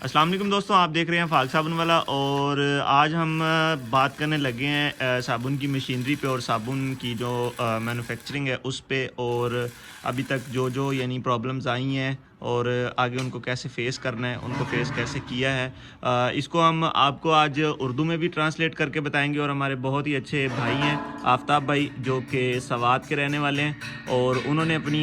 अस्सलाम वालेकुम दोस्तों, आप देख रहे हैं फाग साबुन वाला। और आज हम बात करने लगे हैं साबुन की मशीनरी पे और साबुन की जो मैन्युफैक्चरिंग है उस पे, और अभी तक जो यानी प्रॉब्लम्स आई हैं और आगे उनको कैसे फ़ेस करना है, उनको फ़ेस कैसे किया है, इसको हम आपको आज उर्दू में भी ट्रांसलेट करके बताएंगे। और हमारे बहुत ही अच्छे भाई हैं आफ्ताब भाई, जो कि सवात के रहने वाले हैं, और उन्होंने अपनी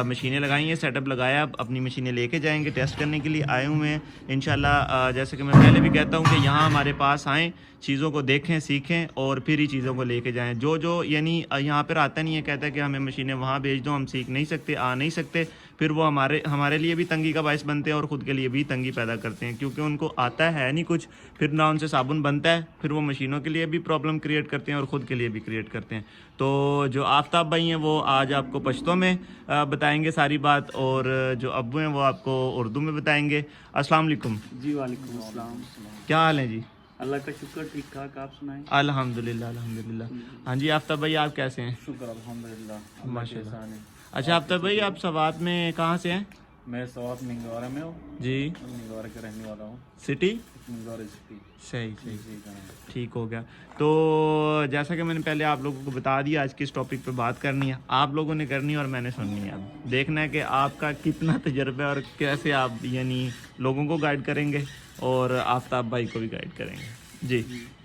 मशीनें लगाई हैं, सेटअप लगाया, अपनी मशीनें लेके जाएंगे, टेस्ट करने के लिए आए हुए हैं इंशाल्लाह। जैसे कि मैं पहले भी कहता हूँ कि यहाँ हमारे पास आएँ, चीज़ों को देखें, सीखें और फिर ही चीज़ों को लेके जाएं। जो यानी यहाँ पर आता नहीं है, कहता है कि हमें मशीनें वहाँ भेज दो, हम सीख नहीं सकते, आ नहीं सकते, फिर वो हमारे लिए भी तंगी का बायस बनते हैं और ख़ुद के लिए भी तंगी पैदा करते हैं, क्योंकि उनको आता है नहीं कुछ, फिर ना उनसे साबुन बनता है, फिर वो मशीनों के लिए भी प्रॉब्लम क्रिएट करते हैं और ख़ुद के लिए भी क्रिएट करते हैं। तो जो आफ्ताब भाई हैं वो आज आपको पश्तो में बताएंगे सारी बात, और जो अब्बू हैं वो आपको उर्दू में बताएंगे। अस्सलाम वालेकुम। जी वालेकुम अस्सलाम। क्या हाल है जी? अल्लाह का शुक्र, ठीक ठाक। आप सुनाएं? अल्हम्दुलिल्लाह अल्हम्दुलिल्लाह। हाँ जी आफ्ताब भाई, आप कैसे हैं? शुक्र अल्हम्दुलिल्लाह, माशाल्लाह। अच्छा आफ्ताब भाई, आप सवात में कहाँ से हैं? मैं सवात मिंगवारा में हूँ जी। मिंगवारा का रहने वाला हूँ। सिटी? मिंगवारा सिटी। सही सही, जी जनाब। ठीक हो गया। तो जैसा कि मैंने पहले आप लोगों को बता दिया, आज किस टॉपिक पे बात करनी है, आप लोगों ने करनी है और मैंने सुननी है। अब देखना है कि आपका कितना तजर्बा है और कैसे आप यानी लोगों को गाइड करेंगे और आफ्ताब भाई को भी गाइड करेंगे। जी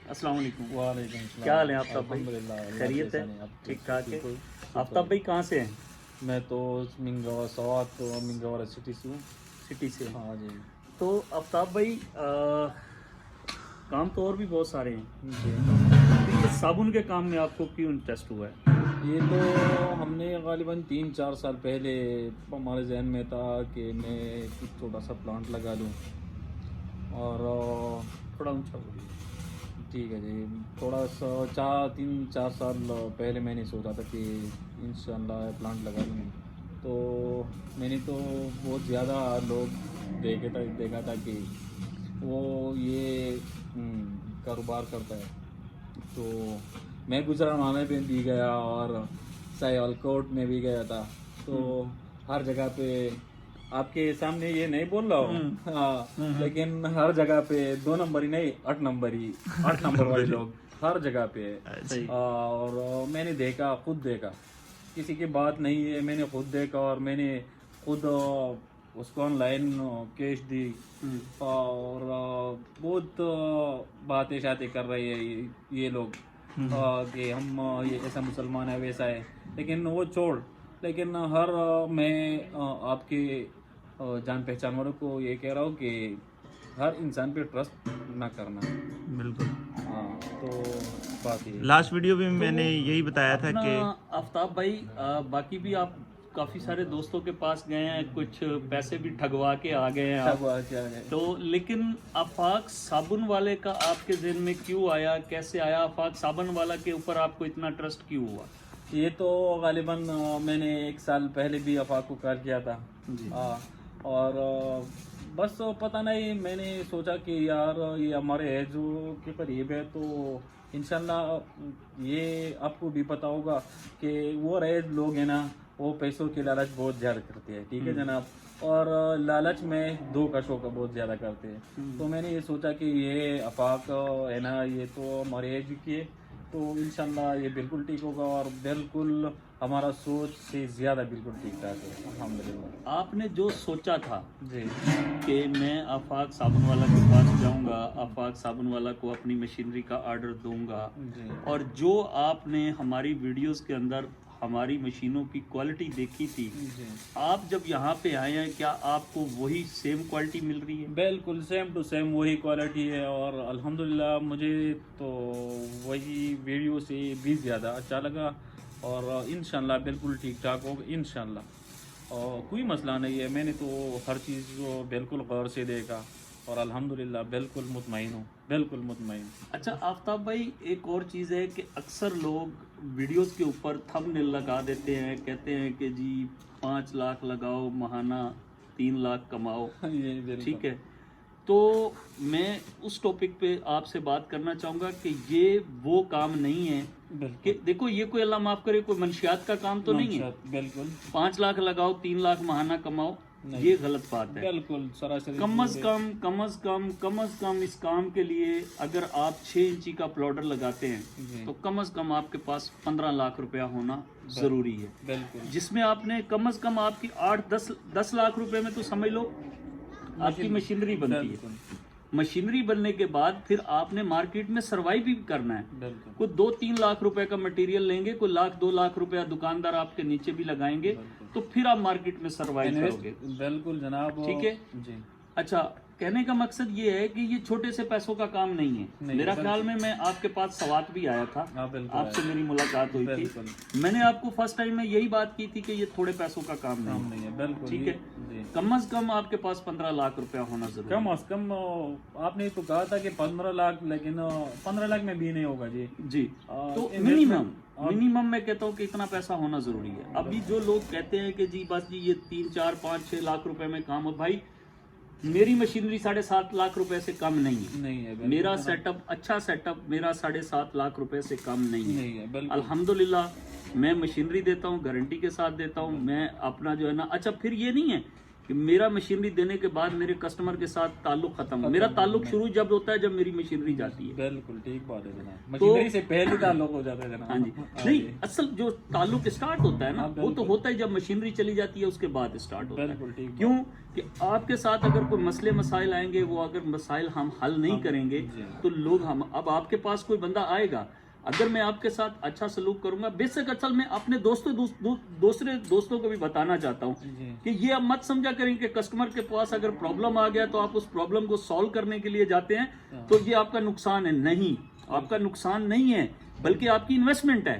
अस्सलाम वालेकुम। वालेकुम सलाम। क्या हाल है आफ्ताब भाई? अल्हम्दुलिल्लाह, खैरियत है? आप ठीक ठाक है। आफ्ताब भाई कहाँ से हैं? मैं तो मिंगवारा सवात तो मिंगवारा सिटी से हूँ। सिटी से। हाँ जी तो आफ्ताब भाई काम तो और भी बहुत सारे हैं, जी। लेकिन साबुन के काम में आपको क्यों इंटरेस्ट हुआ है? ये तो हमने गालिबन 3-4 साल पहले हमारे जहन में था कि मैं एक छोटा सा प्लांट लगा लूँ, और थोड़ा ऊंचा बोलिए। ठीक है जी, थोड़ा सा 3-4 साल पहले मैंने सोचा था कि इंशाल्लाह प्लांट लगा लूँ। तो मैंने तो बहुत ज़्यादा लोग देखा था कि वो ये कारोबार करता है, तो मैं गुजरावाला में भी गया और सियालकोट में भी गया था। तो हर जगह पे आपके सामने ये नहीं बोल रहा हूँ, हाँ, लेकिन हर जगह पे 2 नंबर ही नहीं, 8 नंबर वाले लोग हर जगह पे है। सही। और मैंने देखा, खुद देखा, किसी की बात नहीं है, मैंने खुद देखा और मैंने खुद उसको ऑनलाइन कैश दी। और बहुत बातें शातें कर रही है ये लोग कि हम ये ऐसा मुसलमान है वैसा है, लेकिन वो छोड़। लेकिन हर मैं आपके जान पहचान वालों को ये कह रहा हूँ कि हर इंसान पे ट्रस्ट ना करना। बिल्कुल। हाँ, तो बात ये लास्ट वीडियो में मैंने यही बताया था अपना कि आफ्ताब भाई बाकी भी आप काफ़ी सारे दोस्तों के पास गए हैं, कुछ पैसे भी ठगवा के आ गए हैं आप। क्या है। तो लेकिन आफाक साबुन वाले का आपके ज़हन में क्यों आया, कैसे आया? आफाक साबुन वाला के ऊपर आपको इतना ट्रस्ट क्यों हुआ? ये तो गालिबन मैंने 1 साल पहले भी अफाक को कॉल किया था। जी। और बस पता नहीं, मैंने सोचा कि यार ये हमारे है जो के करीब है, तो इंशाल्लाह ये आपको भी पता होगा कि वो रहे लोग हैं ना, वो पैसों की लालच बहुत ज़्यादा करते हैं, ठीक है जनाब, और लालच में दो का शौक बहुत ज़्यादा करते हैं। तो मैंने ये सोचा कि ये अफाक है ना, ये तो हमारे एज की है, तो इंशाल्लाह ये बिल्कुल ठीक होगा और बिल्कुल हमारा सोच से ज़्यादा बिल्कुल ठीक ठाक है अल्हम्दुलिल्लाह। आपने जो सोचा था जी कि मैं आफाक साबुन वाला के पास जाऊंगा, आफाक साबुन वाला को अपनी मशीनरी का ऑर्डर दूंगा, जी और जो आपने हमारी वीडियोस के अंदर हमारी मशीनों की क्वालिटी देखी थी, जी, आप जब यहाँ पे आए हैं, क्या आपको वही सेम क्वालिटी मिल रही है? बिल्कुल सेम टू सेम वही क्वालिटी है, और अल्हम्दुलिल्लाह मुझे तो वही वीडियो से भी ज़्यादा अच्छा लगा, और इंशाल्लाह बिल्कुल ठीक ठाक होगा इंशाल्लाह। और कोई मसला नहीं है, मैंने तो हर चीज़ को बिल्कुल गौर से देखा और अल्हम्दुलिल्लाह बिल्कुल मुतमईन हूँ, बिल्कुल मुतमईन। अच्छा आफ्ताब भाई, एक और चीज़ है कि अक्सर लोग वीडियोस के ऊपर थंबनेल लगा देते हैं, कहते हैं कि जी 5 लाख लगाओ महाना 3 लाख कमाओ, ये बिल्कुल ठीक है। तो मैं उस टॉपिक पे आपसे बात करना चाहूँगा कि ये वो काम नहीं है कि बिल्कुल देखो, ये कोई अल्लाह माफ़ करे कोई मंशियात का काम तो नहीं है। बिल्कुल 5 लाख लगाओ 3 लाख महाना कमाओ, ये गलत बात है। बिल्कुल सरासरी कम अज कम इस काम के लिए अगर आप 6 इंची का प्लॉटर लगाते हैं तो कम अज कम आपके पास 15 लाख रुपया होना जरूरी है, बिल्कुल जिसमें आपने कम अज कम आपकी 8-10 लाख रुपए में तो समझ लो आपकी मशीनरी बनती है। मशीनरी बनने के बाद फिर आपने मार्केट में सर्वाइव भी करना है। बिल्कुल कोई 2-3 लाख रुपए का मटेरियल लेंगे, कोई 1-2 लाख रुपया दुकानदार आपके नीचे भी लगाएंगे, तो फिर आप मार्केट में सर्वाइव करोगे। बिल्कुल जनाब, ठीक है जी। अच्छा, कहने का मकसद ये है कि ये छोटे से पैसों का काम नहीं है। मेरा ख्याल में मैं आपके पास सवात भी आया था, आपसे मेरी मुलाकात हुई थी, मैंने आपको फर्स्ट टाइम में यही बात की थी कि ये थोड़े पैसों का काम नहीं है। बिल्कुल ठीक है, कम अज कम आपके पास 15 लाख रुपया होना जरूरी है। कम अज कम आपने तो कहा था कि 15 लाख, लेकिन 15 लाख में भी नहीं होगा जी। जी, तो मिनिमम मैं कहता हूँ कि इतना पैसा होना जरूरी है। अभी जो लोग कहते हैं कि जी बस जी ये 3-4-5-6 लाख रुपए में काम हो, भाई मेरी मशीनरी 7.5 लाख रुपए से कम नहीं है। मेरा सेटअप, अच्छा सेटअप मेरा 7.5 लाख रुपए से कम नहीं है। अल्हम्दुलिल्लाह मैं मशीनरी देता हूँ, गारंटी के साथ देता हूँ। मैं अपना जो है ना, अच्छा फिर ये नहीं है कि मेरा मशीनरी देने के बाद मेरे कस्टमर के साथ ताल्लुक खत्म। मेरा ताल्लुक शुरू जब होता है जब मेरी मशीनरी जाती है। बिल्कुल ठीक बात है जनाब, मशीनरी से पहले ताल्लुक हो जाता है जनाब। हाँ जी, नहीं असल जो ताल्लुक स्टार्ट होता है ना, वो तो होता है जब मशीनरी चली जाती है, उसके बाद स्टार्ट होता है। क्यों कि आपके साथ अगर कोई मसले मसाइल आएंगे, वो अगर मसाइल हम हल नहीं करेंगे तो लोग हम, अब आपके पास कोई बंदा आएगा, अगर मैं आपके साथ अच्छा सलूक करूंगा, बेशक असल में अपने दूसरे दोस्तों को भी बताना चाहता हूं कि ये आप मत समझा करें कि कस्टमर के पास अगर प्रॉब्लम आ गया तो आप उस प्रॉब्लम को सॉल्व करने के लिए जाते हैं तो ये आपका नुकसान है। नहीं, आपका नुकसान नहीं है, बल्कि आपकी इन्वेस्टमेंट है।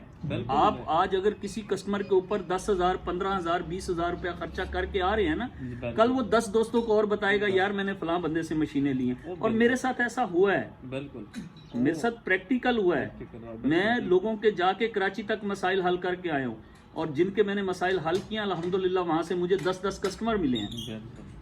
आप आज अगर किसी कस्टमर के ऊपर 10,000, 15,000, 20,000 रुपया खर्चा करके आ रहे हैं ना, कल वो 10 दोस्तों को और बताएगा यार मैंने फलां बंदे से मशीनें ली हैं। और मेरे साथ ऐसा हुआ है, बिल्कुल मेरे साथ प्रैक्टिकल हुआ है। मैं लोगों के जाके कराची तक मसाइल हल करके आया हूँ, और जिनके मैंने मसाइल हल किया अल्हम्दुलिल्लाह वहां से मुझे 10-10 कस्टमर मिले हैं।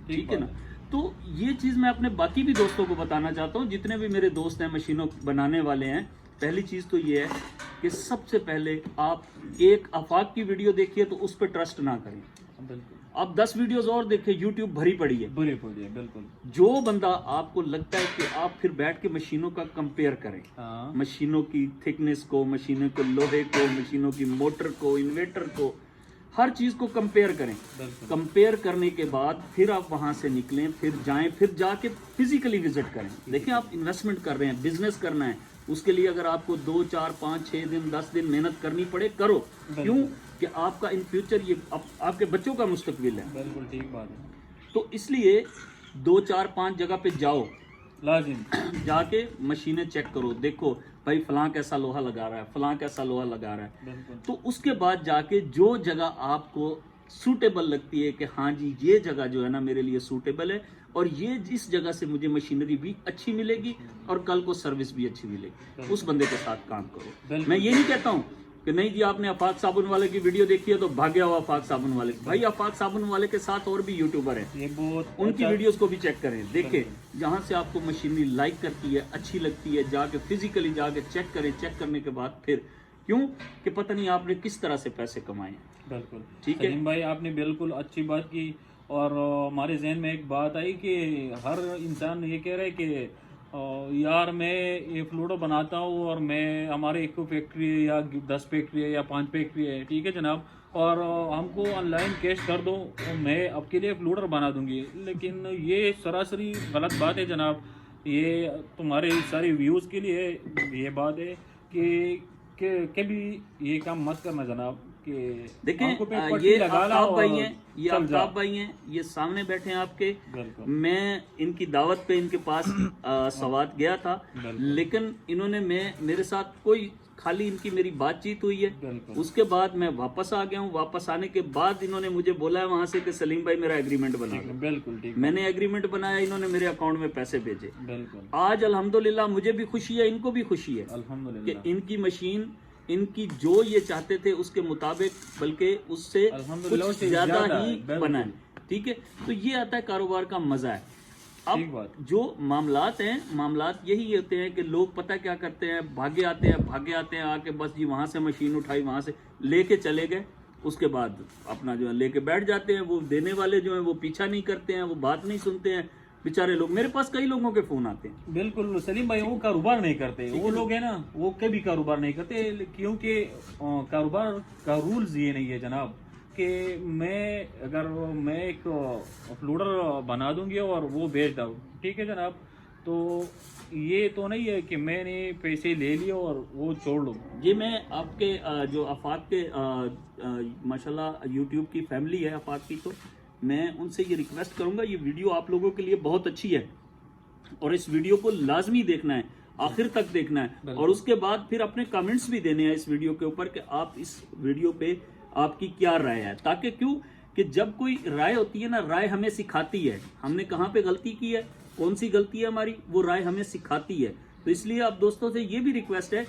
ठीक है ना, तो ये चीज मैं अपने बाकी भी दोस्तों को बताना चाहता हूँ, जितने भी मेरे दोस्त हैं मशीनों बनाने वाले हैं। पहली चीज तो ये है कि सबसे पहले आप एक आफाक की वीडियो देखिए तो उस पर ट्रस्ट ना करें। आप 10 वीडियोस और देखें, यूट्यूब भरी पड़ी है। बिल्कुल। जो बंदा आपको लगता है कि आप फिर बैठ के मशीनों का कंपेयर करें, मशीनों की थिकनेस को, मशीनों के लोहे को, मशीनों की मोटर को, इन्वर्टर को, हर चीज को कंपेयर करें। कंपेयर करने के बाद फिर आप वहां से निकलें, फिर जाएं, फिर जाके फिजिकली विजिट करें। देखिए आप इन्वेस्टमेंट कर रहे हैं, बिजनेस करना है, उसके लिए अगर आपको 2, 4, 5, 6 दिन, 10 दिन मेहनत करनी पड़े, करो। क्यों कि आपका इन फ्यूचर ये आपके बच्चों का मुस्तकबिल है। बिल्कुल ठीक बात है। तो इसलिए 2, 4, 5 जगह पे जाओ, लाजिम जाके मशीनें चेक करो, देखो भाई फलां कैसा लोहा लगा रहा है, फलां कैसा लोहा लगा रहा है। तो उसके बाद जाके जो जगह आपको सूटेबल लगती है कि हाँ जी ये जगह जो है ना मेरे लिए सूटेबल है, और ये इस जगह से मुझे मशीनरी भी अच्छी मिलेगी और कल को सर्विस भी अच्छी मिलेगी, उस बंदे के साथ काम करो। मैं ये नहीं कहता हूँ कि नहीं जी आपने आफाक साबुन वाले की वीडियो देखी है तो भाग्य हो आफाक साबुन वाले। भाई आफाक साबुन वाले के साथ और भी यूट्यूबर हैं, उनकी वीडियोस को भी चेक करें, देखें। जहाँ से आपको मशीनरी लाइक करती है, अच्छी लगती है, जाके फिजिकली जाके चेक करें। चेक करने के बाद फिर, क्यों कि पता नहीं आपने किस तरह से पैसे कमाए। बिल्कुल ठीक है भाई, आपने बिल्कुल अच्छी बात की। और हमारे जहन में एक बात आई कि हर इंसान ये कह रहा है कि यार मैं ये फ्लूडो बनाता हूँ और मैं, हमारे एक फैक्ट्री है या 10 फैक्ट्री है या 5 फैक्ट्री है, ठीक है जनाब, और हमको ऑनलाइन कैश कर दो और मैं आपके लिए फ्लूडर बना दूंगी। लेकिन ये सरासरी गलत बात है जनाब। ये तुम्हारे सारे व्यूज़ के लिए ये बात है कि कभी ये काम मत करना जनाब। देखें ये आफ्ताब भाई हैं, ये आफ्ताब भाई हैं, ये सामने बैठे हैं आपके। मैं इनकी दावत पे इनके पास सवात गया था, लेकिन इन्होंने मेरे साथ कोई, खाली इनकी मेरी बातचीत हुई है। उसके बाद मैं वापस आ गया हूँ। वापस आने के बाद इन्होंने मुझे बोला है वहां से कि सलीम भाई मेरा एग्रीमेंट बना लो। बिल्कुल ठीक। मैंने एग्रीमेंट बनाया, इन्होंने मेरे अकाउंट में पैसे भेजे। आज अल्हम्दुलिल्लाह मुझे भी खुशी है, इनको भी खुशी है कि इनकी मशीन, इनकी जो ये चाहते थे उसके मुताबिक, बल्कि उससे कुछ ज्यादा ही बना है। ठीक है, तो ये आता है कारोबार का मजा है। अब जो मामलात हैं, मामलात यही होते हैं कि लोग पता क्या करते हैं, भागे आते हैं आके बस जी वहां से मशीन उठाई, वहां से लेके चले गए, اس کے بعد اپنا جو ہے لے کے بیٹھ جاتے ہیں. وہ دینے والے جو ہیں وہ پیچھا نہیں کرتے ہیں, وہ بات نہیں سنتے ہیں بیچارے لوگ. میرے پاس کئی لوگوں کے فون آتے ہیں. بالکل سلیم بھائی, وہ کاروبار نہیں کرتے, وہ لوگ ہیں نا وہ کبھی کاروبار نہیں کرتے, کیونکہ کاروبار کا رولز یہ نہیں ہے جناب کہ میں ایک اپلوڈر بنا دوں گی اور وہ بیچ دوں, ٹھیک ہے جناب. تو یہ تو نہیں ہے کہ میں نے پیسے لے لیے اور وہ چھوڑ لوں. یہ میں آپ کے جو آفاق کے ماشاءاللہ یوٹیوب کی فیملی ہے آفاق کی, تو میں ان سے یہ ریکویسٹ کروں گا, یہ ویڈیو آپ لوگوں کے لیے بہت اچھی ہے اور اس ویڈیو کو لازمی دیکھنا ہے, آخر تک دیکھنا ہے, اور اس کے بعد پھر اپنے کمنٹس بھی دینے ہیں اس ویڈیو کے اوپر کہ آپ اس ویڈیو پہ آپ کی کیا رائے ہے. تاکہ کیوں کہ جب کوئی رائے ہوتی ہے نا, رائے ہمیں سکھاتی ہے ہم نے کہاں پہ غلطی کی ہے, کون سی غلطی ہے ہماری, وہ رائے ہمیں سکھاتی ہے. تو اس لیے آپ دوستوں سے یہ بھی ریکویسٹ ہے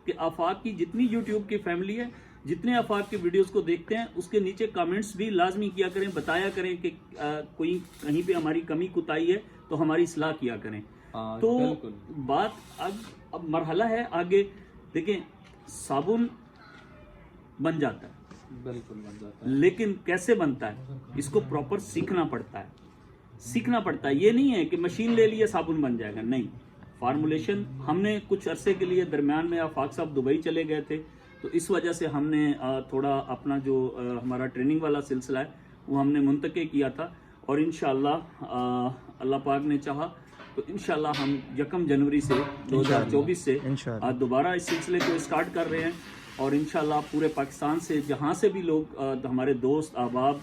کہ آفاق کی جتنی یوٹیوب کی فیملی ہے, جتنے آفاق کی ویڈیوز کو دیکھتے ہیں, اس کے نیچے کامنٹس بھی لازمی کیا کریں, بتایا کریں کہ کوئی کہیں پہ ہماری کمی کوتاہی ہے تو ہماری اصلاح کیا کریں. تو بات اب مرحلہ ہے آگے. دیکھیں صابن بن جاتا ہے, بالکل بن جاتا ہے, لیکن کیسے بنتا ہے اس کو پراپر سیکھنا پڑتا ہے. یہ نہیں ہے کہ مشین لے لیے صابن بن جائے گا, نہیں. فارمولیشن ہم نے کچھ عرصے کے لیے درمیان میں آفاق صاحب دبئی چلے گئے تھے, تو اس وجہ سے ہم نے تھوڑا اپنا جو ہمارا ٹریننگ والا سلسلہ ہے وہ ہم نے منتقل کیا تھا, اور انشاءاللہ اللہ پاک نے چاہا تو انشاءاللہ ہم 1 جنوری سے 2024 سے دوبارہ اس سلسلے کو اسٹارٹ کر رہے ہیں. اور انشاءاللہ پورے پاکستان سے جہاں سے بھی لوگ ہمارے دوست احباب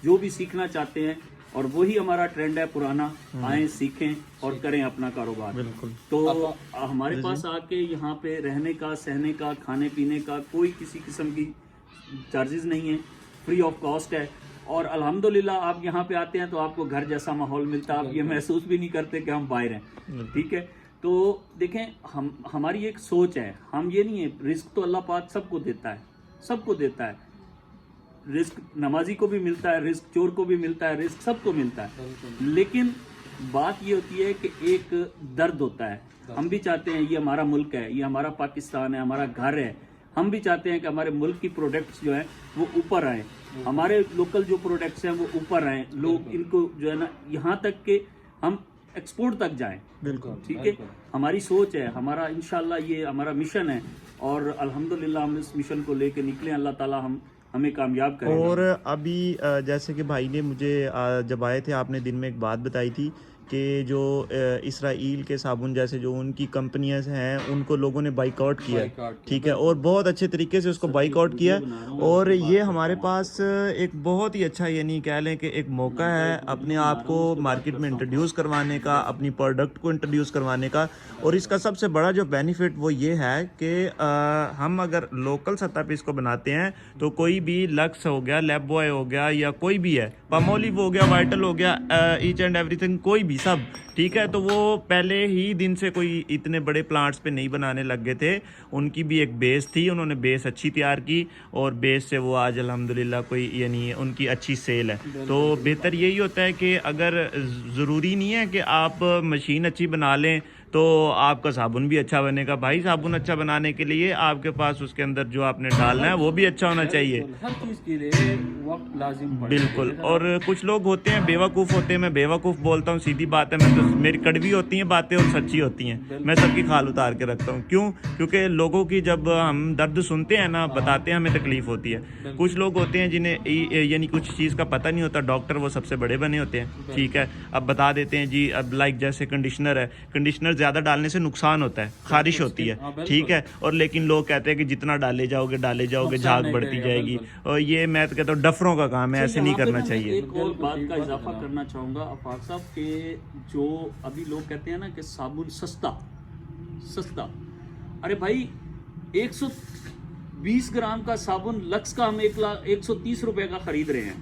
جو بھی سیکھنا چاہتے ہیں, اور وہی ہمارا ٹرینڈ ہے پرانا, آئیں سیکھیں اور کریں اپنا کاروبار. تو ہمارے پاس آ کے یہاں پہ رہنے کا, سہنے کا, کھانے پینے کا کوئی کسی قسم کی چارجز نہیں ہے, فری آف کاسٹ ہے. اور الحمدللہ آپ یہاں پہ آتے ہیں تو آپ کو گھر جیسا ماحول ملتا ہے, آپ یہ محسوس بھی نہیں کرتے کہ ہم باہر ہیں, ٹھیک ہے. تو دیکھیں ہماری ایک سوچ ہے, ہم یہ نہیں ہے, رزق تو اللہ پاک سب کو دیتا ہے, سب کو دیتا ہے. رزق نمازی کو بھی ملتا ہے, رزق چور کو بھی ملتا ہے, رزق سب کو ملتا ہے. لیکن بات یہ ہوتی ہے کہ ایک درد ہوتا ہے. ہم بھی چاہتے ہیں یہ ہمارا ملک ہے, یہ ہمارا پاکستان ہے, ہمارا گھر ہے. ہم بھی چاہتے ہیں کہ ہمارے ملک کی پروڈکٹس جو ہیں وہ اوپر آئیں, ہمارے لوکل جو پروڈکٹس ہیں وہ اوپر آئیں, لوگ ان کو جو ہے نا یہاں تک کہ ہم ایکسپورٹ تک جائیں. بالکل ٹھیک ہے, ہماری سوچ ہے, ہمارا انشاءاللہ یہ ہمارا مشن ہے, اور الحمدللہ ہم اس مشن کو لے کے نکلیں. اللہ تعالی ہمیں کامیاب کریں. اور ابھی جیسے کہ بھائی نے مجھے جب آئے تھے آپ نے دن میں ایک بات بتائی تھی کہ جو اسرائیل کے صابن جیسے جو ان کی کمپنیاں ہیں ان کو لوگوں نے بائک آؤٹ کیا, ٹھیک ہے, اور بہت اچھے طریقے سے اس کو بائک آؤٹ کیا. اور یہ ہمارے پاس ایک بہت ہی اچھا یعنی کہہ لیں کہ ایک موقع ہے اپنے آپ کو مارکیٹ میں انٹروڈیوس کروانے کا, اپنی پروڈکٹ کو انٹروڈیوس کروانے کا. اور اس کا سب سے بڑا جو بینیفٹ وہ یہ ہے کہ ہم اگر لوکل سطح پہ اس کو بناتے ہیں تو کوئی بھی لکس ہو گیا, لیب بوائے ہو گیا, یا کوئی بھی ہے, پامولیو ہو گیا, وائٹل ہو گیا, ایچ اینڈ ایوری تھنگ, کوئی بھی سب ٹھیک ہے, تو وہ پہلے ہی دن سے کوئی اتنے بڑے پلانٹس پہ نہیں بنانے لگ گئے تھے. ان کی بھی ایک بیس تھی, انہوں نے بیس اچھی تیار کی, اور بیس سے وہ آج الحمدللہ کوئی یعنی ان کی اچھی سیل ہے. تو بہتر یہی ہوتا ہے کہ اگر ضروری نہیں ہے کہ آپ مشین اچھی بنا لیں تو آپ کا صابن بھی اچھا بنے گا. بھائی صابن اچھا بنانے کے لیے آپ کے پاس اس کے اندر جو آپ نے ڈالنا ہے وہ بھی اچھا ہونا چاہیے. ہر چیز کے لیے وقت لازم پڑتا ہے. بالکل. اور کچھ لوگ ہوتے ہیں بیوقوف ہوتے ہیں, میں بیوقوف بولتا ہوں, سیدھی بات ہے, میں تو میری کڑوی ہوتی ہیں باتیں اور سچی ہوتی ہیں, میں سب کی کھال اتار کے رکھتا ہوں. کیوں؟ کیونکہ لوگوں کی جب ہم درد سنتے ہیں نا, بتاتے ہیں, ہمیں تکلیف ہوتی ہے. کچھ لوگ ہوتے ہیں جنہیں یعنی کچھ چیز کا پتہ نہیں ہوتا, ڈاکٹر وہ سب سے بڑے بنے ہوتے ہیں, ٹھیک ہے, اب بتا دیتے ہیں جی, اب لائک جیسے کنڈیشنر ہے, کنڈیشنر زیادہ ڈالنے سے نقصان ہوتا ہے, خارش ہوتی ہے, ٹھیک ہے, اور لیکن لوگ کہتے ہیں کہ جتنا ڈالے جاؤ گے جھاگ بڑھتی جائے گی. اور یہ میں تو کہتا ہوں ڈفروں کا کام ہے, ایسے نہیں کرنا چاہیے. ایک اور بات کا اضافہ کرنا چاہوں گا آفاق صاحب کہ جو ابھی لوگ کہتے ہیں نا کہ صابن سستا, ارے بھائی 120 گرام کا صابن لکس کا ہم 130 روپے کا خرید رہے ہیں,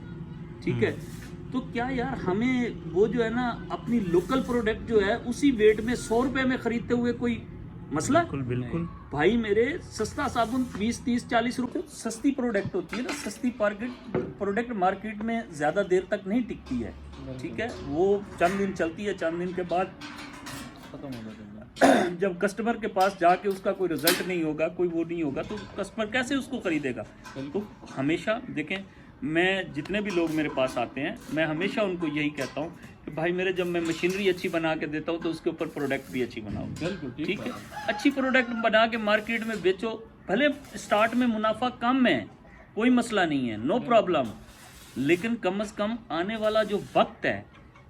ٹھیک ہے. تو کیا یار ہمیں وہ جو ہے نا اپنی لوکل پروڈکٹ جو ہے اسی ویٹ میں 100 روپے میں خریدتے ہوئے کوئی مسئلہ؟ بالکل بھائی میرے سستا صابن 20 30 40 روپے سستی پروڈکٹ ہوتی ہے نا. سستی پروڈکٹ مارکیٹ میں زیادہ دیر تک نہیں ٹکتی ہے, ٹھیک ہے, وہ چند دن چلتی ہے, چند دن کے بعد ختم ہو جاتا ہے. جب کسٹمر کے پاس جا کے اس کا کوئی رزلٹ نہیں ہوگا, کوئی وہ نہیں ہوگا, تو کسٹمر کیسے اس کو خریدے گا؟ تو ہمیشہ دیکھیں, میں جتنے بھی لوگ میرے پاس آتے ہیں میں ہمیشہ ان کو یہی کہتا ہوں کہ بھائی میرے جب میں مشینری اچھی بنا کے دیتا ہوں تو اس کے اوپر پروڈکٹ بھی اچھی بناؤ. بالکل ٹھیک ہے, اچھی پروڈکٹ بنا کے مارکیٹ میں بیچو, بھلے اسٹارٹ میں منافع کم ہے, کوئی مسئلہ نہیں ہے, نو پرابلم, لیکن کم از کم آنے والا جو وقت ہے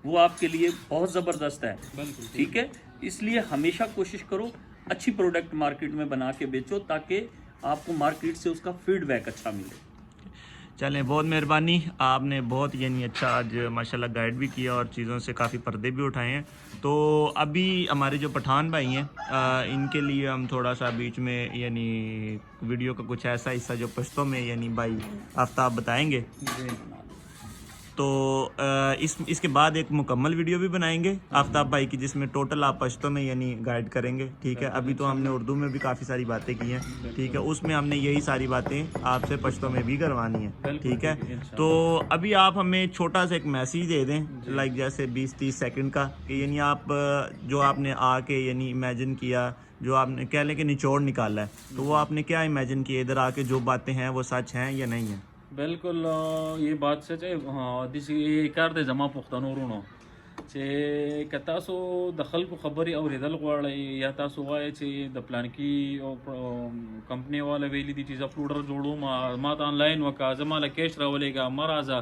وہ آپ کے لیے بہت زبردست ہے. ٹھیک ہے, اس لیے ہمیشہ کوشش کرو اچھی پروڈکٹ مارکیٹ میں بنا کے بیچو تاکہ آپ کو مارکیٹ سے اس کا فیڈ بیک اچھا ملے. چلیں, بہت مہربانی, آپ نے بہت یعنی اچھا آج ماشاءاللہ گائیڈ بھی کیا اور چیزوں سے کافی پردے بھی اٹھائے ہیں. تو ابھی ہمارے جو پٹھان بھائی ہیں ان کے لیے ہم تھوڑا سا بیچ میں یعنی ویڈیو کا کچھ ایسا حصہ جو پشتوں میں یعنی بھائی آفتاب بتائیں گے, تو اس کے بعد ایک مکمل ویڈیو بھی بنائیں گے آفتاب بھائی کی جس میں ٹوٹل آپ پشتوں میں یعنی گائیڈ کریں گے. ٹھیک ہے, ابھی تو ہم نے اردو میں بھی کافی ساری باتیں کی ہیں. ٹھیک ہے, اس میں ہم نے یہی ساری باتیں آپ سے پشتوں میں بھی کروانی ہیں. ٹھیک ہے, تو ابھی آپ ہمیں چھوٹا سا ایک میسیج دے دیں, لائک جیسے 20-30 سیکنڈ کا, کہ یعنی آپ جو آپ نے آ کے یعنی امیجن کیا, جو آپ نے کہہ لیں کہ نچوڑ نکالا ہے, تو وہ آپ نے کیا امیجن کیا ادھر آ کے, جو باتیں ہیں وہ سچ ہیں یا نہیں ہیں؟ بالکل یہ بات سچ ہے. داسې کار دی زما پښتنو ورونو چې که تاسو د خلکو خبرې اورېدل غواړئ یا تاسو وایئ چې د پلانکي کمپنۍ والا ویلي دي چې زه فلوډر جوړوم, ما ته آنلاین وکړه, زما له کیش راولېږه, مه راځه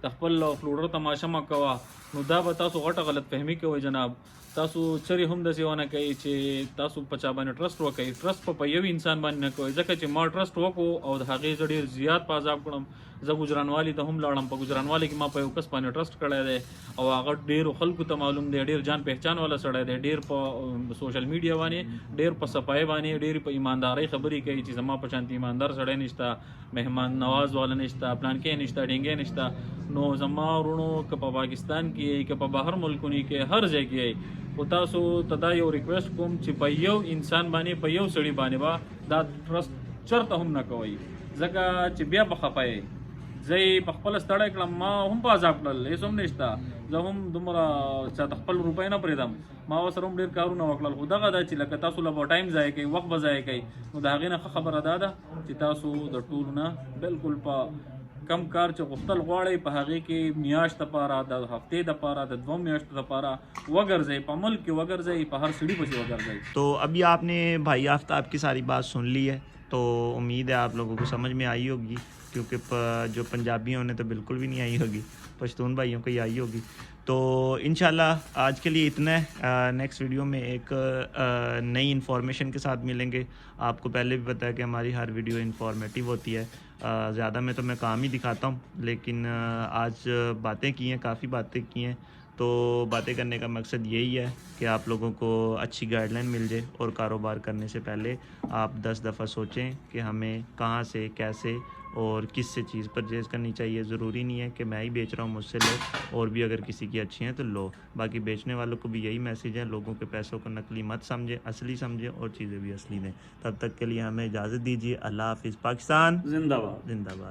د خپل فلوډر تماشه مه کوه. نو دا به تاسو غټه غلط فهمي کوئ جناب. تاسو چرې هم داسې ونه کوئ چې تاسو په چا باندې ټرسټ وکړئ. ټرسټ په یو انسان باندې نه کوئ, ځکه چې ما ټرسټ وکړو او د هغې زه ډېر زیات په عذاب کړم. زه ګجرانوالي ته هم لاړم, په ګجرانوالي کې ما په یو کس باندې ټرسټ کړی دی او هغه ډېرو خلکو ته معلوم دی, ډېر جان پہچان والا سړی دی, ډېر په سوشل میډیا باندې, ډېر په صفایي باندې, ډېر په ایماندارۍ خبرې کوي چې زما په شانتي ایماندار سړی نشته, مهمان نواز والا نشته, پلانکې نشته, ډینګې نشته. نو زما ورونو که په پاکستان کې یې, که په بهر ملکونو کې, هر ځای کې یې, خو تاسو ته دا یو ریکویسټ کوم چې په یو انسان باندې, په یو سړي باندې به دا ټرسټ چرته هم نه کوئ, ځکه چې بیا به خفه یې. زه یې په خپله ستړی کړم, ما هم په عذاب کړل, هېڅ هم نشته, زه هم دومره چاته خپل روپۍ نه پرېږدم, ما ورسره هم ډېر کارونه وکړل. خو دغه ده چې لکه تاسو له به ټایم ضایع کوئ, وخت به ضایع کوئ, نو د هغې نه ښه خبره دا ده چې تاسو د ټولو نه بالکل په کم کار چې غوښتل غواړئ په هغې کې میاشت دپاره, د هفتې دپاره, د 2 میاشتو دپاره وګرځئ, په ملک کې وګرځئ, په هر سړي پسې وګرځئ. تو ابھی آپ نے بھائی آفتاب کی ساری بات سن لی ہے, تو امید ہے آپ لوگوں کو سمجھ میں آئی ہوگی, کیونکہ جو پنجابی انہیں تو بالکل بھی نہیں آئی ہوگی, پشتون بھائیوں کو ہی آئی ہوگی. تو انشاءاللہ آج کے لیے اتنا ہے. نیکسٹ ویڈیو میں ایک نئی انفارمیشن کے ساتھ ملیں گے. آپ کو پہلے بھی پتہ ہے کہ ہماری ہر ویڈیو انفارمیٹیو ہوتی ہے, زیادہ میں تو میں کام ہی دکھاتا ہوں, لیکن آج باتیں کی ہیں, کافی باتیں کی ہیں. تو باتیں کرنے کا مقصد یہی ہے کہ آپ لوگوں کو اچھی گائیڈ لائن مل جائے, اور کاروبار کرنے سے پہلے آپ 10 دفعہ سوچیں کہ ہمیں کہاں سے, کیسے اور کس سے چیز پرچیز کرنی چاہیے. ضروری نہیں ہے کہ میں ہی بیچ رہا ہوں مجھ سے لو, اور بھی اگر کسی کی اچھی ہیں تو لو. باقی بیچنے والوں کو بھی یہی میسیج ہے, لوگوں کے پیسوں کو نقلی مت سمجھیں, اصلی سمجھیں, اور چیزیں بھی اصلی دیں. تب تک کے لیے ہمیں اجازت دیجیے. اللہ حافظ. پاکستان زندہ باد. زندہ باد.